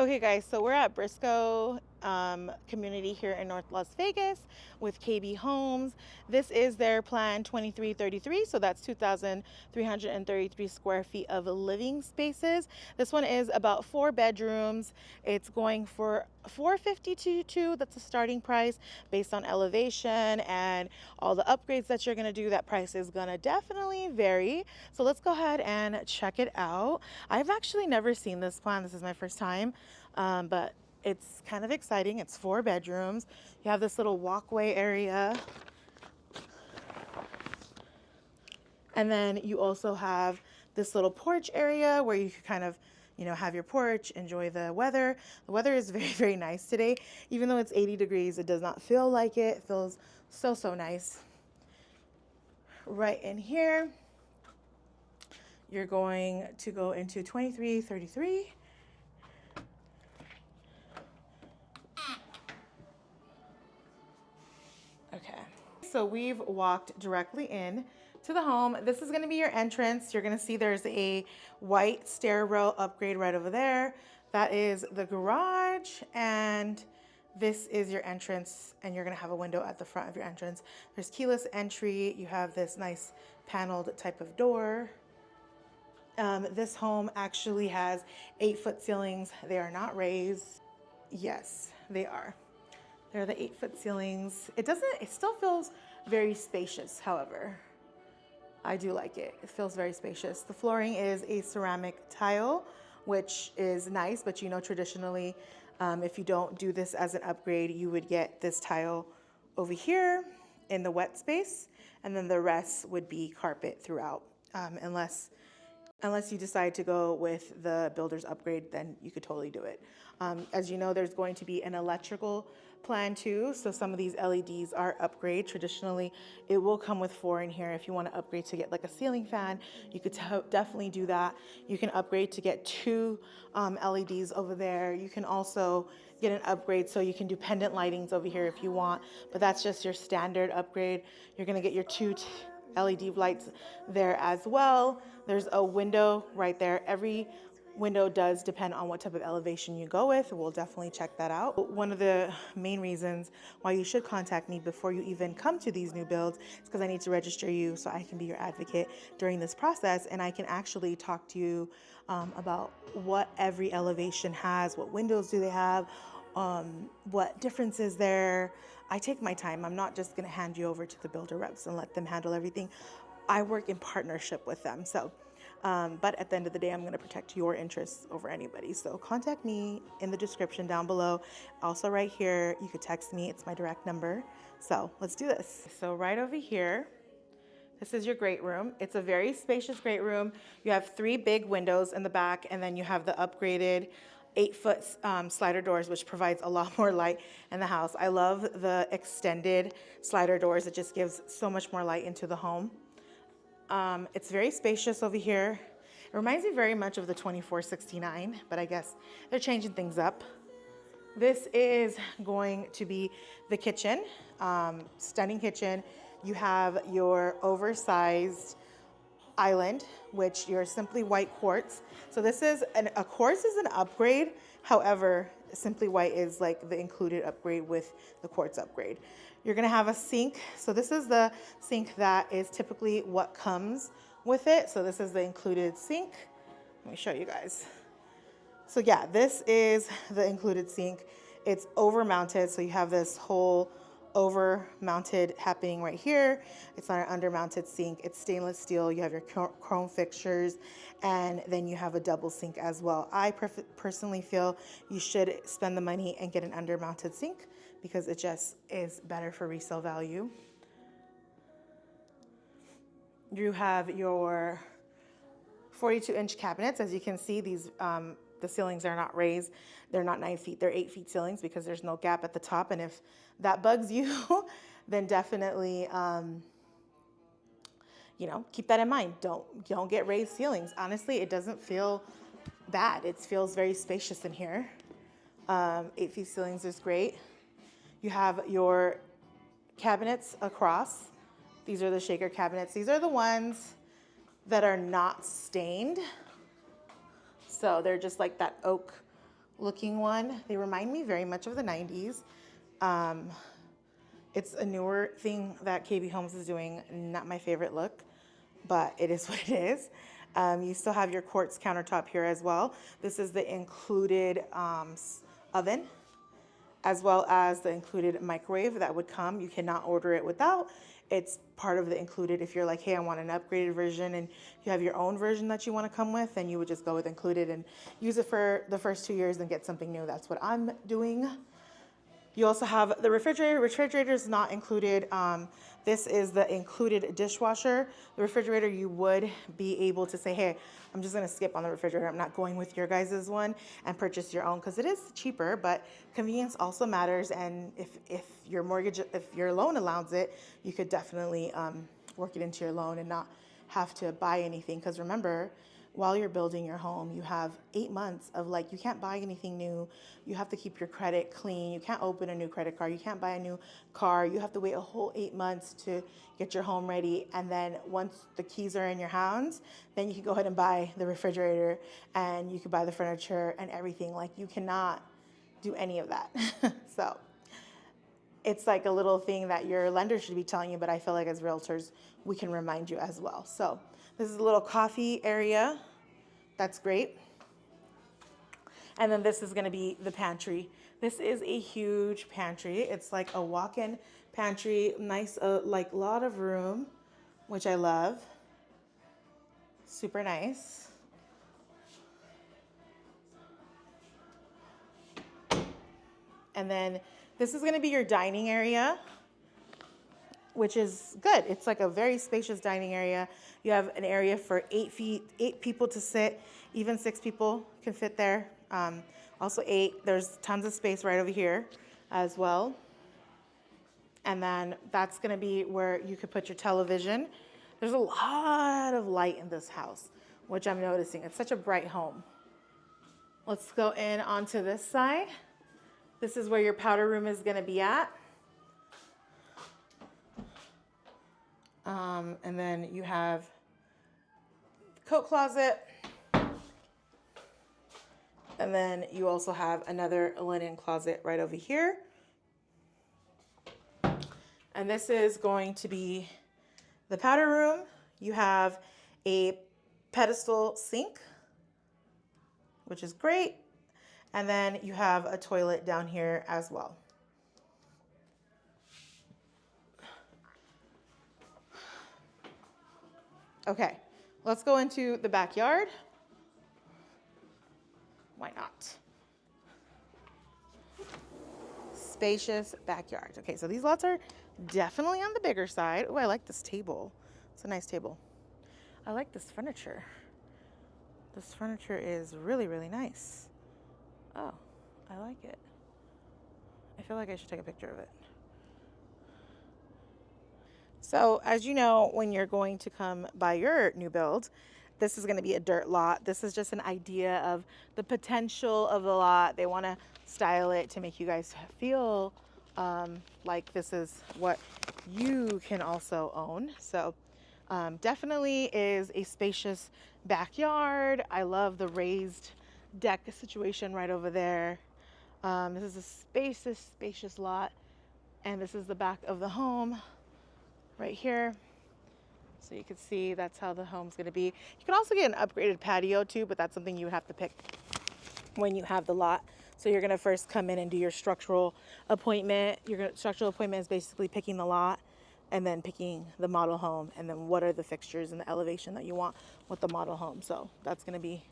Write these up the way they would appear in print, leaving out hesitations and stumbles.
Okay, guys, so we're at Briscoe community here in North Las Vegas with KB Homes. This is their plan 2333, so that's 2,333 square feet of living spaces. This one is about 4 bedrooms. It's going for 452. That's a starting price based on elevation and all the upgrades that you're going to do. That price is going to definitely vary. So let's go ahead and check it out. I've actually never seen this plan. This is my first time, but it's kind of exciting. It's 4 bedrooms. You have this little walkway area. And then you also have this little porch area where you can kind of, have your porch, enjoy the weather. The weather is very, very nice today. Even though it's 80 degrees, it does not feel like it. It feels so, so nice. Right in here, you're going to go into 2333. Okay. So we've walked directly in to the home. This is going to be your entrance. You're going to see there's a white stairwell upgrade right over there. That is the garage, and this is your entrance, and you're going to have a window at the front of your entrance. There's keyless entry. You have this nice paneled type of door. This home actually has 8-foot ceilings. They are not raised. Yes, they are. They're the 8-foot ceilings. It still feels very spacious, however. I do like it. It feels very spacious. The flooring is a ceramic tile, which is nice, but traditionally, if you don't do this as an upgrade, you would get this tile over here in the wet space, and then the rest would be carpet throughout, unless you decide to go with the builder's upgrade, then you could totally do it. As you know, there's going to be an electrical plan too. So some of these LEDs are upgrade. Traditionally, it will come with 4 in here. If you want to upgrade to get like a ceiling fan, you could definitely do that. You can upgrade to get 2 LEDs over there. You can also get an upgrade so you can do pendant lightings over here if you want, but that's just your standard upgrade. You're going to get your 2 LED lights there as well. There's a window right there. Every window does depend on what type of elevation you go with. We'll definitely check that out. One of the main reasons why you should contact me before you even come to these new builds is because I need to register you so I can be your advocate during this process, and I can actually talk to you about what every elevation has, what windows do they have, what difference is there. I take my time. I'm not just going to hand you over to the builder reps and let them handle everything. I work in partnership with them. But at the end of the day, I'm going to protect your interests over anybody. So contact me in the description down below. Also right here, you could text me. It's my direct number. So let's do this. So right over here, this is your great room. It's a very spacious great room. You have 3 big windows in the back, and then you have the upgraded 8-foot slider doors, which provides a lot more light in the house. I love the extended slider doors. It just gives so much more light into the home. It's very spacious over here. It reminds me very much of the 2469, but I guess they're changing things up. This is going to be the kitchen, stunning kitchen. You have your oversized island, which your simply white quartz. So this is a quartz is an upgrade. However, simply white is like the included upgrade with the quartz upgrade. You're gonna have a sink. So this is the sink that is typically what comes with it. So this is the included sink. Let me show you guys. So yeah, this is the included sink. It's over mounted, so you have this whole over mounted happening right here. It's not an under mounted sink. It's stainless steel. You have your chrome fixtures, and then you have a double sink as well. I personally feel you should spend the money and get an under mounted sink because it just is better for resale value. You have your 42-inch cabinets. As you can see, these the ceilings are not raised. They're not 9 feet. They're 8-feet ceilings because there's no gap at the top. And if that bugs you, then definitely, keep that in mind. Don't get raised ceilings. Honestly, it doesn't feel bad. It feels very spacious in here. 8-feet ceilings is great. You have your cabinets across. These are the shaker cabinets. These are the ones that are not stained. So they're just like that oak looking one. They remind me very much of the 90s. Um, it's a newer thing that KB Homes is doing. Not my favorite look, but it is what it is. You still have your quartz countertop here as well. This is the included oven, as well as the included microwave that would come. You cannot order it without. It's part of the included. If you're like, hey, I want an upgraded version and you have your own version that you want to come with, then you would just go with included and use it for the first 2 years and get something new. That's what I'm doing. You also have the refrigerator. Refrigerator is not included. This is the included dishwasher. The refrigerator, you would be able to say, hey, I'm just going to skip on the refrigerator. I'm not going with your guys' one and purchase your own because it is cheaper, but convenience also matters. And if your loan allows it, you could definitely work it into your loan and not have to buy anything. Because remember, while you're building your home, you have 8 months of you can't buy anything new. You have to keep your credit clean. You can't open a new credit card. You can't buy a new car. You have to wait a whole 8 months to get your home ready. And then once the keys are in your hands, then you can go ahead and buy the refrigerator and you can buy the furniture and everything. You cannot do any of that. So it's like a little thing that your lender should be telling you, but I feel like as realtors, we can remind you as well. So this is a little coffee area. That's great. And then this is going to be the pantry. This is a huge pantry. It's like a walk-in pantry, nice, lot of room, which I love. Super nice. And then this is going to be your dining area, which is good. It's like a very spacious dining area. You have an area for 8 people to sit. Even 6 people can fit there. Also 8. There's tons of space right over here as well. And then that's going to be where you could put your television. There's a lot of light in this house, which I'm noticing. It's such a bright home. Let's go in onto this side. This is where your powder room is going to be at. And then you have the coat closet. And then you also have another linen closet right over here. And this is going to be the powder room. You have a pedestal sink, which is great. And then you have a toilet down here as well. Okay, let's go into the backyard. Why not? Spacious backyard. Okay, so these lots are definitely on the bigger side. Oh, I like this table. It's a nice table. I like this furniture. This furniture is really, really nice. Oh, I like it. I feel like I should take a picture of it. So as you know, when you're going to come buy your new build, this is going to be a dirt lot. This is just an idea of the potential of the lot. They want to style it to make you guys feel like this is what you can also own. So definitely is a spacious backyard. I love the raised deck situation right over there. This is a spacious lot. And this is the back of the home right here. So you can see that's how the home's going to be. You can also get an upgraded patio too, but that's something you would have to pick when you have the lot. So you're going to first come in and do your structural appointment. Structural appointment is basically picking the lot and then picking the model home and then what are the fixtures and the elevation that you want with the model home. So that's going to be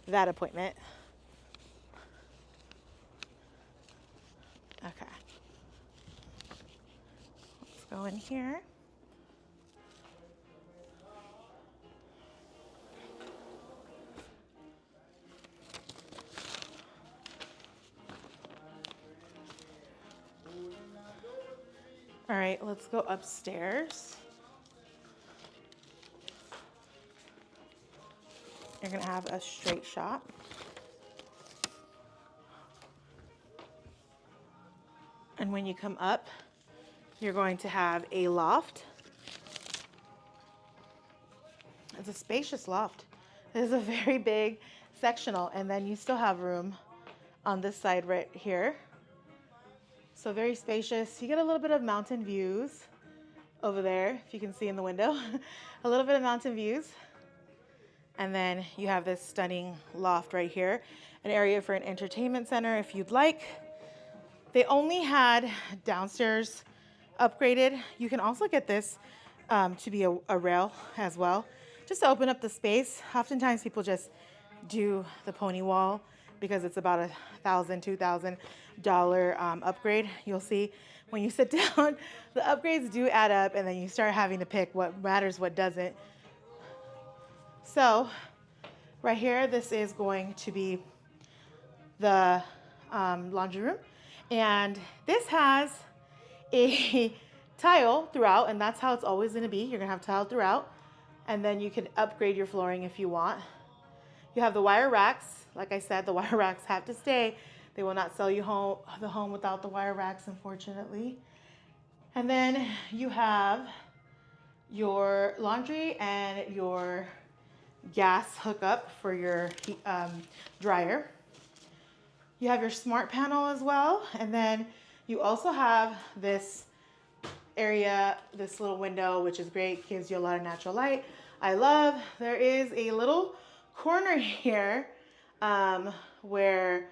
that appointment. Okay. Let's go in here. All right, let's go upstairs. You're gonna have a straight shot. And when you come up, you're going to have a loft. It's a spacious loft. It is a very big sectional, and then you still have room on this side right here. So very spacious. You get a little bit of mountain views over there, if you can see in the window. A little bit of mountain views. And then you have this stunning loft right here, an area for an entertainment center if you'd like. They only had downstairs upgraded. You can also get this to be a rail as well, just to open up the space. Oftentimes people just do the pony wall because it's about $1,000–$2,000 upgrade. You'll see when you sit down, the upgrades do add up, and then you start having to pick what matters, what doesn't. So right here, this is going to be the laundry room, and this has a tile throughout, and that's how it's always going to be. You're going to have tile throughout, and then you can upgrade your flooring if you want. You have the wire racks. Like I said, the wire racks have to stay. They will not sell you the home without the wire racks, unfortunately. And then you have your laundry and your gas hookup for your dryer. You have your smart panel as well. And then you also have this area, this little window, which is great, gives you a lot of natural light. I love, there is a little corner here where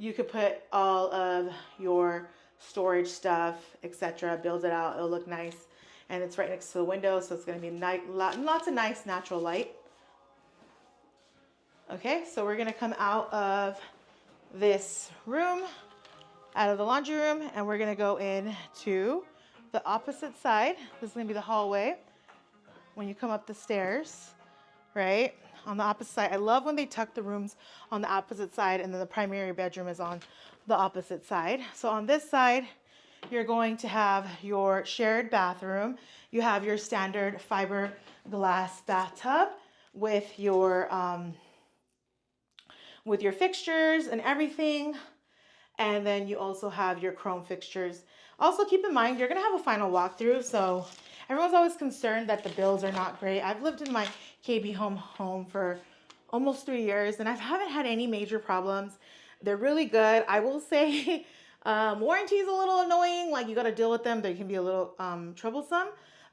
you could put all of your storage stuff, etc. Build it out, it'll look nice. And it's right next to the window, so it's gonna be lots of nice natural light. Okay, so we're gonna come out of this room, out of the laundry room, and we're gonna go into the opposite side. This is gonna be the hallway when you come up the stairs, right? On the opposite side. I love when they tuck the rooms on the opposite side, and then the primary bedroom is on the opposite side. So on this side, you're going to have your shared bathroom. You have your standard fiberglass bathtub with your fixtures and everything. And then you also have your chrome fixtures. Also keep in mind, you're gonna have a final walkthrough, so everyone's always concerned that the bills are not great. I've lived in my KB home for almost 3 years, and I haven't had any major problems. They're really good. I will say warranty is a little annoying. Like, you got to deal with them. They can be a little troublesome.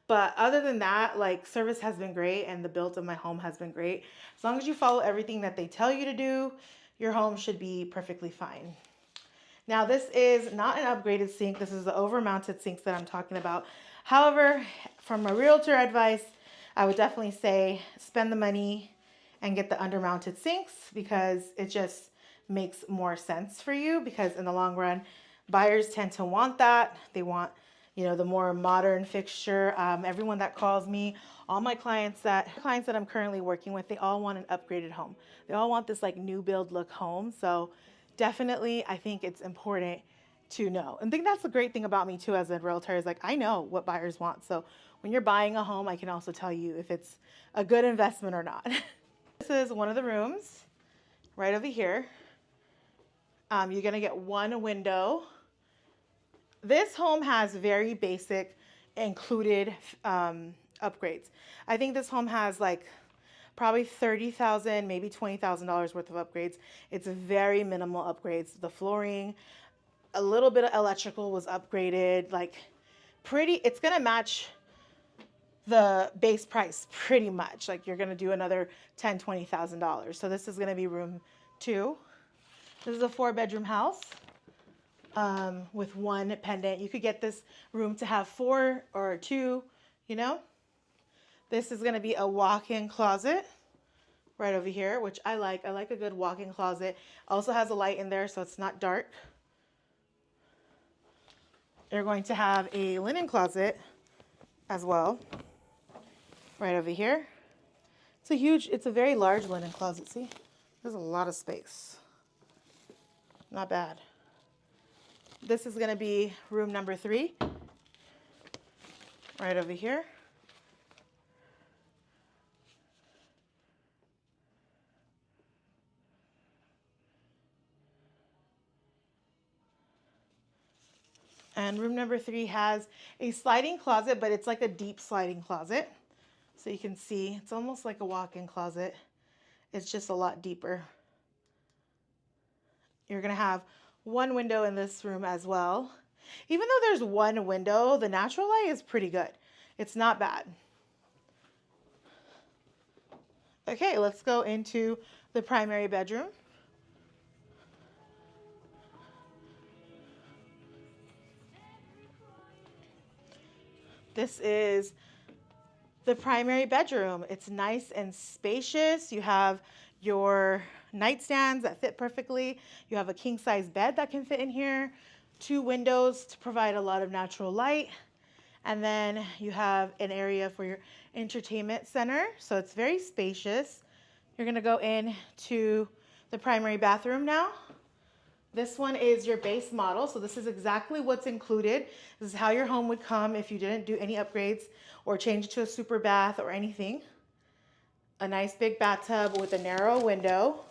But other than that, like, service has been great, and the build of my home has been great. As long as you follow everything that they tell you to do, your home should be perfectly fine. Now, this is not an upgraded sink. This is the over-mounted sinks that I'm talking about. However, from a realtor advice, I would definitely say spend the money and get the under-mounted sinks, because it just makes more sense for you, because in the long run, buyers tend to want that. They want, the more modern fixture. Everyone that calls me, all my clients that I'm currently working with, they all want an upgraded home. They all want this like new build look home. So definitely, I think it's important to know. And I think that's the great thing about me too as a realtor, is like, I know what buyers want. So when you're buying a home, I can also tell you if it's a good investment or not. This is one of the rooms right over here. You're gonna get one window. This home has very basic included upgrades. I think this home has like probably $30,000, maybe $20,000 worth of upgrades. It's very minimal upgrades. The flooring, a little bit of electrical was upgraded, like it's gonna match the base price pretty much. Like, you're gonna do another $10,000, $20,000. So this is gonna be room 2. This is a 4-bedroom house with one pendant. You could get this room to have 4 or 2, This is gonna be a walk-in closet right over here, which I like. I like a good walk-in closet. Also has a light in there, so it's not dark. You're going to have a linen as well, right over here. It's a very large linen closet, see? There's a lot of space. Not bad. This is gonna be room number 3, right over here. And room number 3 has a sliding closet, but it's like a deep sliding closet. So you can see, it's almost like a walk-in closet. It's just a lot deeper. You're gonna have one window in this room as well. Even though there's one window, the natural light is pretty good. It's not bad. Okay, let's go into the primary bedroom. This is the primary bedroom. It's nice and spacious. You have your nightstands that fit perfectly. You have a king size bed that can fit in here. 2 windows to provide a lot of natural light. And then you have an area for your entertainment center. So it's very spacious. You're gonna go in to the primary bathroom now. This one is your base model. So this is exactly what's included. This is how your home would come if you didn't do any upgrades or change it to a super bath or anything. A nice big bathtub with a narrow window.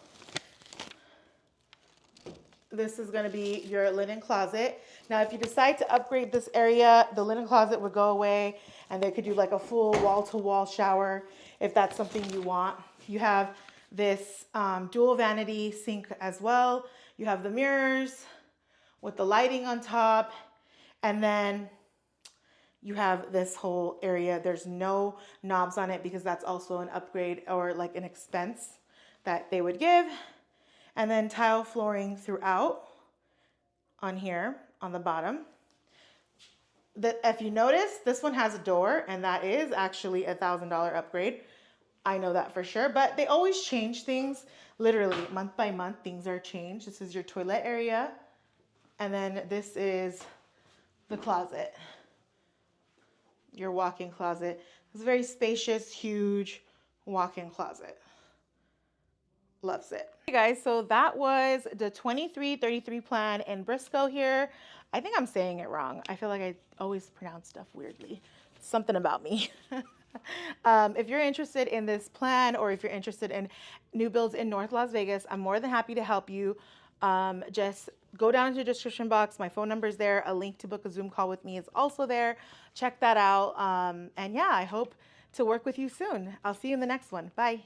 This is going to be your linen closet. Now, if you decide to upgrade this area, the linen closet would go away and they could do like a full wall-to-wall shower if that's something you want. You have this dual vanity sink as well. You have the mirrors with the lighting on top, and then you have this whole area. There's no knobs on it because that's also an upgrade or like an expense that they would give. And then tile flooring throughout on here on the bottom. If you notice, this one has a door, and that is actually a $1,000 upgrade. I know that for sure, but they always change things. Literally month by month, things are changed. This is your toilet area. And then this is the closet, your walk-in closet. It's a very spacious, huge walk-in closet. Loves it. Hey guys, so that was the 2333 plan in Briscoe here. I think I'm saying it wrong. I feel like I always pronounce stuff weirdly. Something about me. If you're interested in this plan, or if you're interested in new builds in North Las Vegas, I'm more than happy to help you. Just go down to the description box. My phone number is there. A link to book a Zoom call with me is also there. Check that out. And yeah, I hope to work with you soon. I'll see you in the next one. Bye.